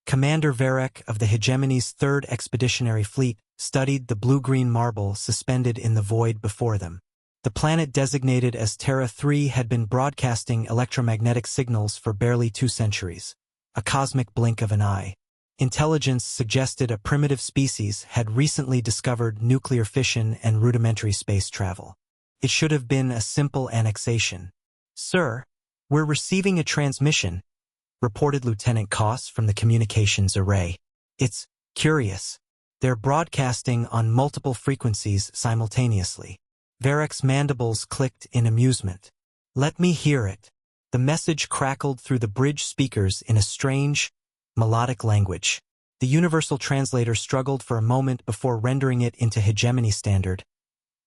Commander Varek of the Hegemony's 3rd Expeditionary Fleet studied the blue-green marble suspended in the void before them. The planet designated as Terra 3 had been broadcasting electromagnetic signals for barely 2 centuries, a cosmic blink of an eye. Intelligence suggested a primitive species had recently discovered nuclear fission and rudimentary space travel. It should have been a simple annexation. "Sir, we're receiving a transmission," reported Lieutenant Koss from the communications array. "It's curious. They're broadcasting on multiple frequencies simultaneously." Varek's mandibles clicked in amusement. "Let me hear it." The message crackled through the bridge speakers in a strange, melodic language. The universal translator struggled for a moment before rendering it into Hegemony standard.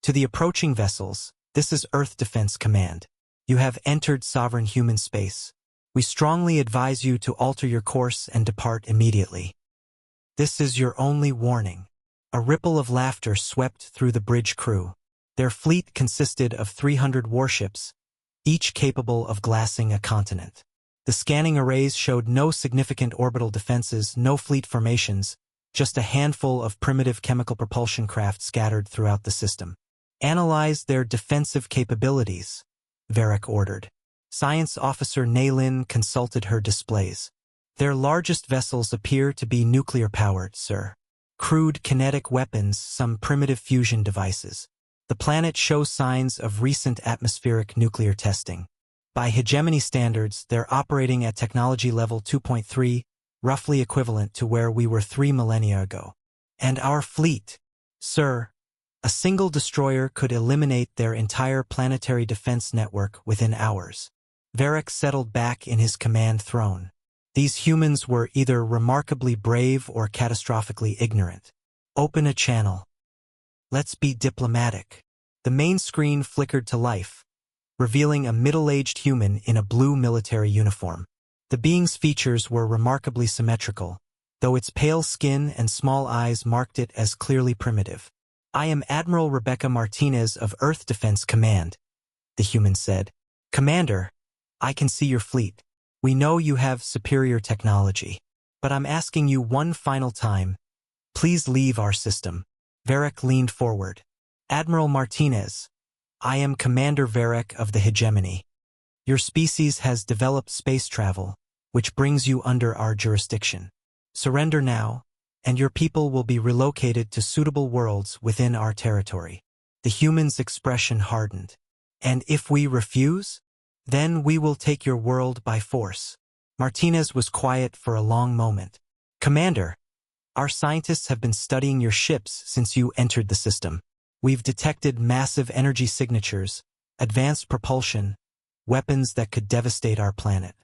"To the approaching vessels, this is Earth Defense Command. You have entered sovereign human space. We strongly advise you to alter your course and depart immediately. This is your only warning." A ripple of laughter swept through the bridge crew. Their fleet consisted of 300 warships, each capable of glassing a continent. The scanning arrays showed no significant orbital defenses, no fleet formations, just a handful of primitive chemical propulsion craft scattered throughout the system. "Analyze their defensive capabilities," Varek ordered. Science Officer Naylin consulted her displays. "Their largest vessels appear to be nuclear-powered, sir. Crude kinetic weapons, some primitive fusion devices. The planet shows signs of recent atmospheric nuclear testing. By Hegemony standards, they're operating at technology level 2.3, roughly equivalent to where we were 3 millennia ago. And our fleet, sir, a single destroyer could eliminate their entire planetary defense network within hours." Varek settled back in his command throne. These humans were either remarkably brave or catastrophically ignorant. "Open a channel. Let's be diplomatic." The main screen flickered to life, revealing a middle-aged human in a blue military uniform. The being's features were remarkably symmetrical, though its pale skin and small eyes marked it as clearly primitive. "I am Admiral Rebecca Martinez of Earth Defense Command," the human said. "Commander, I can see your fleet. We know you have superior technology. But I'm asking you one final time. Please leave our system." Varek leaned forward. "Admiral Martinez, I am Commander Varek of the Hegemony. Your species has developed space travel, which brings you under our jurisdiction. Surrender now, and your people will be relocated to suitable worlds within our territory." The human's expression hardened. "And if we refuse? Then we will take your world by force." Martinez was quiet for a long moment. "Commander, our scientists have been studying your ships since you entered the system. We've detected massive energy signatures, advanced propulsion, weapons that could devastate our planet.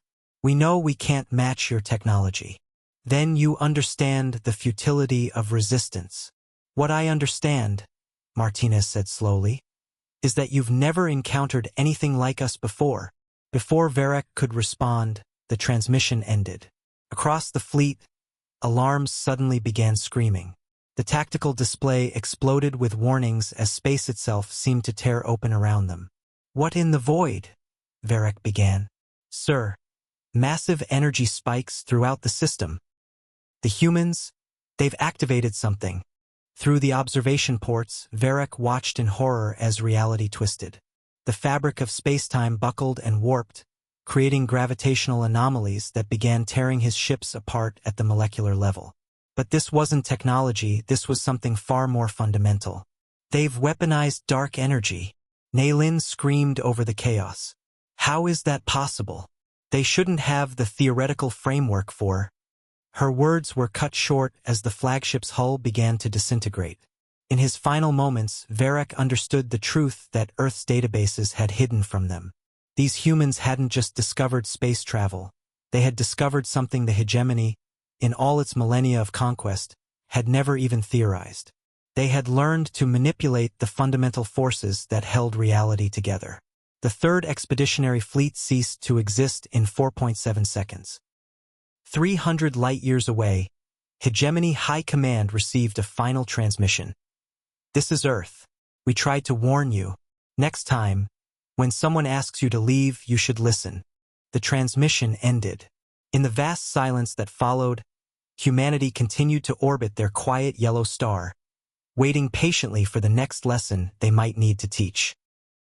We know we can't match your technology. Then you understand the futility of resistance." "What I understand," Martinez said slowly, "is that you've never encountered anything like us before." Before Varek could respond, the transmission ended. Across the fleet, alarms suddenly began screaming. The tactical display exploded with warnings as space itself seemed to tear open around them. "What in the void?" Varek began. "Sir, massive energy spikes throughout the system. The humans, they've activated something." Through the observation ports, Varek watched in horror as reality twisted. The fabric of space-time buckled and warped, creating gravitational anomalies that began tearing his ships apart at the molecular level. But this wasn't technology, this was something far more fundamental. "They've weaponized dark energy." Naylin screamed over the chaos. "How is that possible? They shouldn't have the theoretical framework for—" Her words were cut short as the flagship's hull began to disintegrate. In his final moments, Varek understood the truth that Earth's databases had hidden from them. These humans hadn't just discovered space travel, they had discovered something the Hegemony, in all its millennia of conquest, had never even theorized. They had learned to manipulate the fundamental forces that held reality together. The 3rd Expeditionary Fleet ceased to exist in 4.7 seconds. 300 light-years away, Hegemony High Command received a final transmission. "This is Earth. We tried to warn you. Next time, when someone asks you to leave, you should listen." The transmission ended. In the vast silence that followed, humanity continued to orbit their quiet yellow star, waiting patiently for the next lesson they might need to teach.